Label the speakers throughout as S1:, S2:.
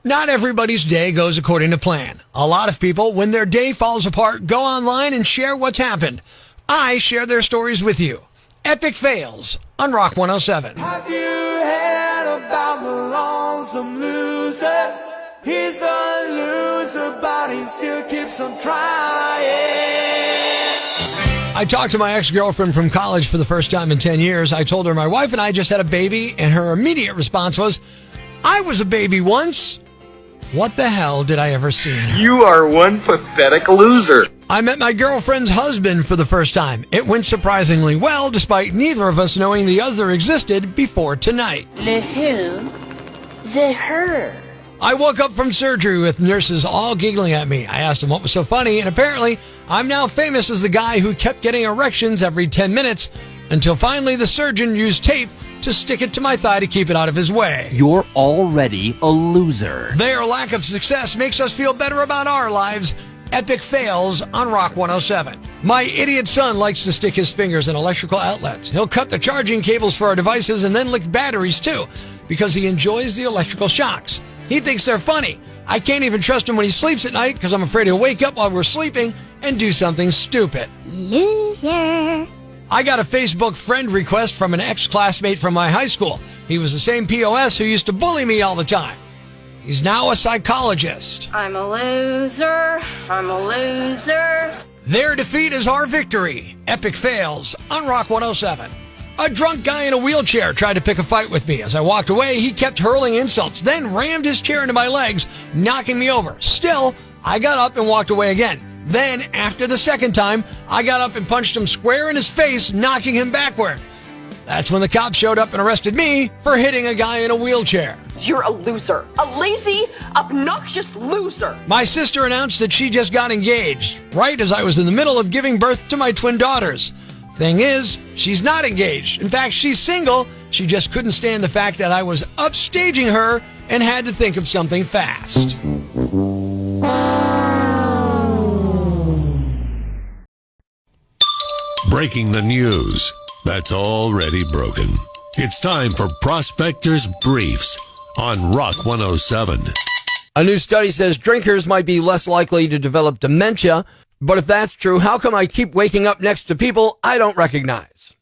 S1: Not everybody's day goes according to plan. A lot of people, when their day falls apart, go online and share what's happened. I share their stories with you. Epic fails on Rock 107.
S2: Have you heard about the lonesome loser? He's a loser, but he still keeps on trying.
S1: I talked to my ex-girlfriend from college for the first time in 10 years. I told her my wife and I just had a baby, and her immediate response was, I was a baby once. What the hell did I ever see in her?
S3: You are one pathetic loser.
S1: I met my girlfriend's husband for the first time. It went surprisingly well, despite neither of us knowing the other existed before tonight.
S4: Le who? The her.
S1: I woke up from surgery with nurses all giggling at me. I asked them what was so funny, and apparently I'm now famous as the guy who kept getting erections every 10 minutes until finally the surgeon used tape to stick it to my thigh to keep it out of his way.
S5: You're already a loser.
S1: Their lack of success makes us feel better about our lives. Epic fails on Rock 107. My idiot son likes to stick his fingers in electrical outlets. He'll cut the charging cables for our devices and then lick batteries too, because he enjoys the electrical shocks. He thinks they're funny. I can't even trust him when he sleeps at night because I'm afraid he'll wake up while we're sleeping and do something stupid.
S4: Loser.
S1: I got a Facebook friend request from an ex-classmate from my high school. He was the same POS who used to bully me all the time. He's now a psychologist.
S6: I'm a loser. I'm a loser.
S1: Their defeat is our victory. Epic fails on Rock 107. A drunk guy in a wheelchair tried to pick a fight with me. As I walked away, he kept hurling insults, then rammed his chair into my legs, knocking me over. Still, I got up and walked away again. Then, after the second time, I got up and punched him square in his face, knocking him backward. That's when the cops showed up and arrested me for hitting a guy in a wheelchair.
S6: You're a loser. A lazy, obnoxious loser.
S1: My sister announced that she just got engaged, right as I was in the middle of giving birth to my twin daughters. Thing is, she's not engaged. In fact, she's single. She just couldn't stand the fact that I was upstaging her and had to think of something fast.
S7: Breaking the news that's already broken. It's time for Prospector's Briefs on Rock 107.
S1: A new study says drinkers might be less likely to develop dementia, but if that's true, how come I keep waking up next to people I don't recognize?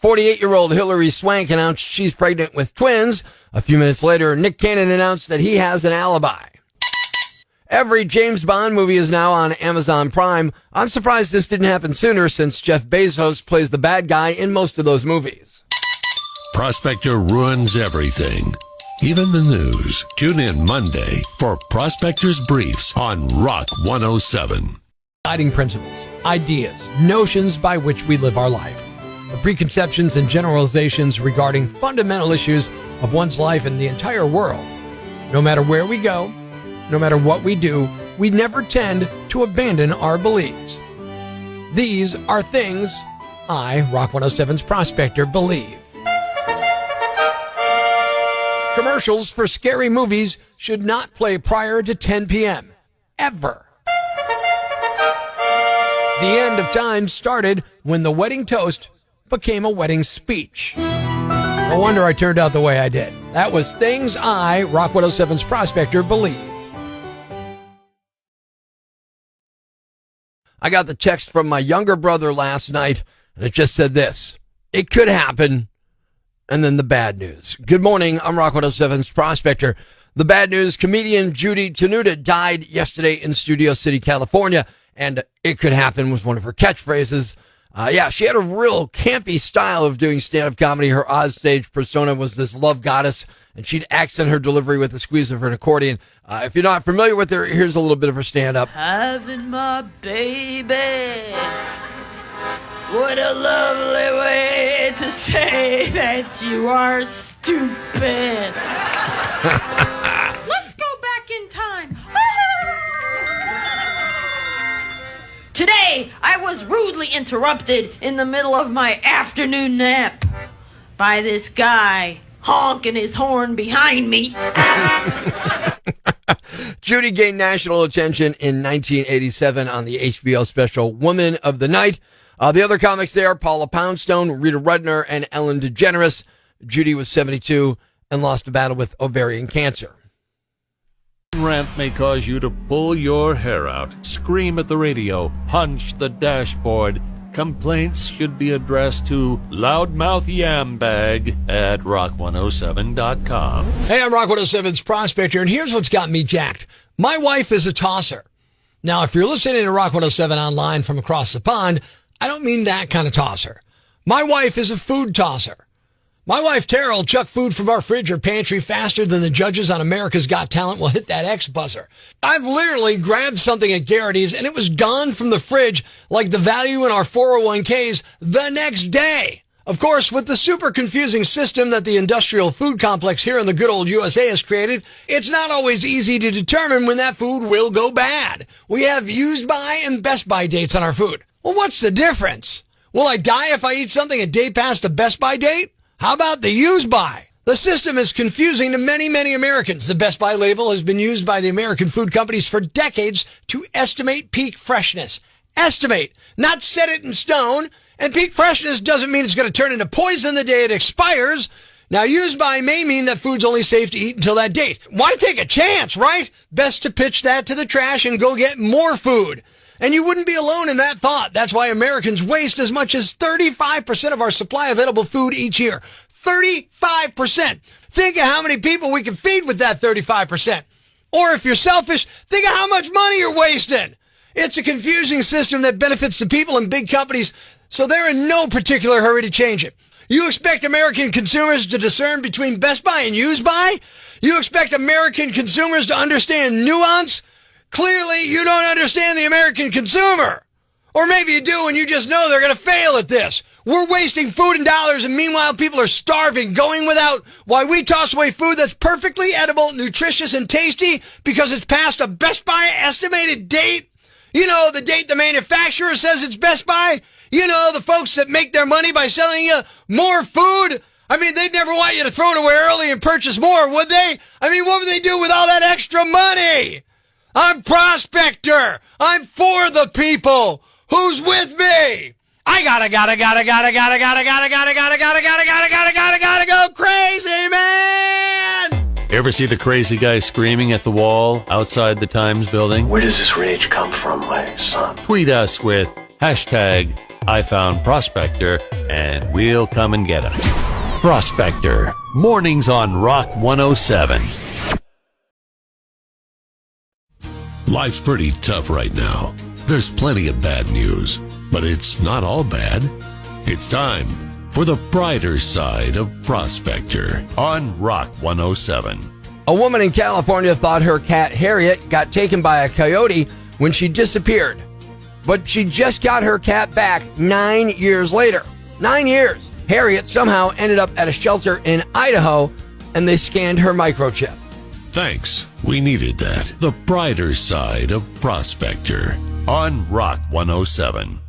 S1: 48-year-old Hilary Swank announced she's pregnant with twins. A few minutes later, Nick Cannon announced that he has an alibi. Every James Bond movie is now on Amazon Prime. I'm surprised this didn't happen sooner since Jeff Bezos plays the bad guy in most of those movies.
S7: Prospector ruins everything, even the news. Tune in Monday for Prospector's Briefs on Rock 107.
S1: Guiding principles, ideas, notions by which we live our life. The preconceptions and generalizations regarding fundamental issues of one's life and the entire world. No matter where we go, no matter what we do, we never tend to abandon our beliefs. These are things I, Rock 107's Prospector, believe. Commercials for scary movies should not play prior to 10 p.m. Ever. The end of time started when the wedding toast became a wedding speech. No wonder I turned out the way I did. That was things I, Rock 107's Prospector, believe. I got the text from my younger brother last night, and it just said this: it could happen, and then the bad news. Good morning, I'm Rock 107's Prospector. The bad news: comedian Jduy Tenuda died yesterday in Studio City, California, and it could happen was one of her catchphrases. She had a real campy style of doing stand-up comedy. Her onstage persona was this love goddess, and she'd accent her delivery with the squeeze of her accordion. If you're not familiar with her, here's a little bit of her stand-up.
S4: Having my baby. What a lovely way to say that you are stupid. Let's go back in time. Today, I was rudely interrupted in the middle of my afternoon nap by this guy honking his horn behind me.
S1: Jduy gained national attention in 1987 on the HBO special Woman of the Night. The other comics there, Paula Poundstone, Rita Rudner, and Ellen DeGeneres. Jduy was 72 and lost a battle with ovarian cancer.
S7: Rant may cause you to pull your hair out, scream at the radio, punch the dashboard. Complaints should be addressed to loudmouthyambag@rock107.com.
S1: Hey, I'm Rock 107's Prospector, and here's what's got me jacked. My wife is a tosser. Now, if you're listening to Rock 107 online from across the pond, I don't mean that kind of tosser. My wife is a food tosser. My wife, Tara, will chuck food from our fridge or pantry faster than the judges on America's Got Talent will hit that X buzzer. I've literally grabbed something at Garrity's and it was gone from the fridge like the value in our 401ks the next day. Of course, with the super confusing system that the industrial food complex here in the good old USA has created, it's not always easy to determine when that food will go bad. We have used by and best by dates on our food. Well, what's the difference? Will I die if I eat something a day past the best by date? How about the use by? The system is confusing to many, many Americans. The Best By label has been used by the American food companies for decades to estimate peak freshness. Estimate, not set it in stone. And peak freshness doesn't mean it's going to turn into poison the day it expires. Now, use by may mean that food's only safe to eat until that date. Why take a chance, right? Best to pitch that to the trash and go get more food. And you wouldn't be alone in that thought. That's why Americans waste as much as 35% of our supply of edible food each year. 35%. Think of how many people we can feed with that 35%. Or if you're selfish, think of how much money you're wasting. It's a confusing system that benefits the people and big companies, so they're in no particular hurry to change it. You expect American consumers to discern between Best By and Use By? You expect American consumers to understand nuance? Clearly, you don't understand the American consumer. Or maybe you do and you just know they're going to fail at this. We're wasting food and dollars, and meanwhile people are starving, going without, while we toss away food that's perfectly edible, nutritious, and tasty because it's past a Best By estimated date. You know, the date the manufacturer says it's Best By. You know, the folks that make their money by selling you more food. I mean, they'd never want you to throw it away early and purchase more, would they? I mean, what would they do with all that extra money? I'm Prospector. I'm for the people. Who's with me? I gotta go crazy, man!
S7: Ever see the crazy guy screaming at the wall outside the Times building?
S8: Where does this rage come from, my son?
S7: Tweet us with hashtag #IFoundProspector and we'll come and get him. Prospector, mornings on Rock 107. Life's pretty tough right now. There's plenty of bad news, but it's not all bad. It's time for the brighter side of Prospector on Rock 107.
S1: A woman in California thought her cat Harriet got taken by a coyote when she disappeared. But she just got her cat back 9 years later. 9 years. Harriet somehow ended up at a shelter in Idaho, and they scanned her microchip.
S7: Thanks. We needed that. The brighter side of Prospector on Rock 107.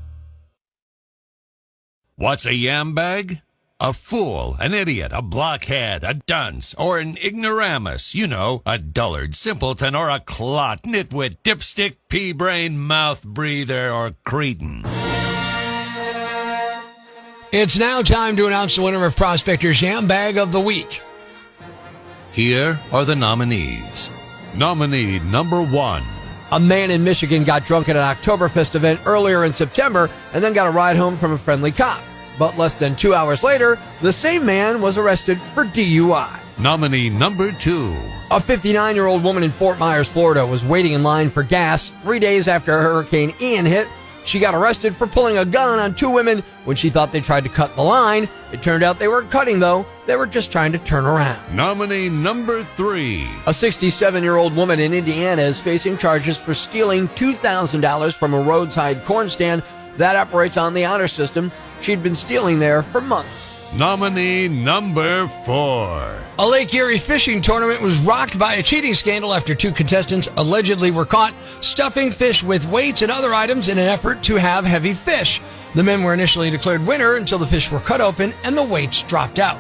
S7: What's a yam bag? A fool, an idiot, a blockhead, a dunce, or an ignoramus. You know, a dullard, simpleton, or a clot, nitwit, dipstick, pea-brain, mouth breather, or cretin.
S1: It's now time to announce the winner of Prospector's Yam Bag of the Week.
S7: Here are the nominees. Nominee number 1.
S1: A man in Michigan got drunk at an Oktoberfest event earlier in September and then got a ride home from a friendly cop. But less than 2 hours later, the same man was arrested for DUI.
S7: Nominee number 2.
S1: A 59-year-old woman in Fort Myers, Florida was waiting in line for gas 3 days after Hurricane Ian hit. She got arrested for pulling a gun on 2 women when she thought they tried to cut the line. It turned out they weren't cutting, though. They were just trying to turn around.
S7: Nominee number 3.
S1: A 67-year-old woman in Indiana is facing charges for stealing $2,000 from a roadside corn stand that operates on the honor system. She'd been stealing there for months.
S7: Nominee number 4.
S1: A Lake Erie fishing tournament was rocked by a cheating scandal after 2 contestants allegedly were caught stuffing fish with weights and other items in an effort to have heavy fish. The men were initially declared winner until the fish were cut open and the weights dropped out.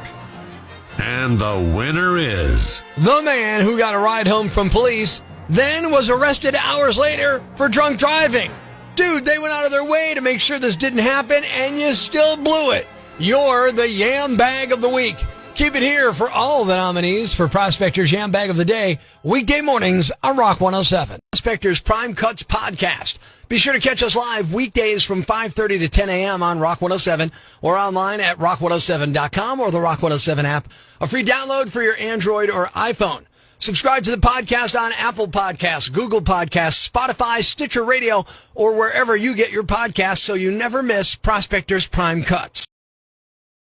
S7: And the winner is...
S1: the man who got a ride home from police then was arrested hours later for drunk driving. Dude, they went out of their way to make sure this didn't happen, and you still blew it. You're the Yam Bag of the Week. Keep it here for all the nominees for Prospector's Jam Bag of the Day, weekday mornings on Rock 107. Prospector's Prime Cuts Podcast. Be sure to catch us live weekdays from 5:30 to 10 a.m. on Rock 107 or online at rock107.com or the Rock 107 app. A free download for your Android or iPhone. Subscribe to the podcast on Apple Podcasts, Google Podcasts, Spotify, Stitcher Radio, or wherever you get your podcasts so you never miss Prospector's Prime Cuts.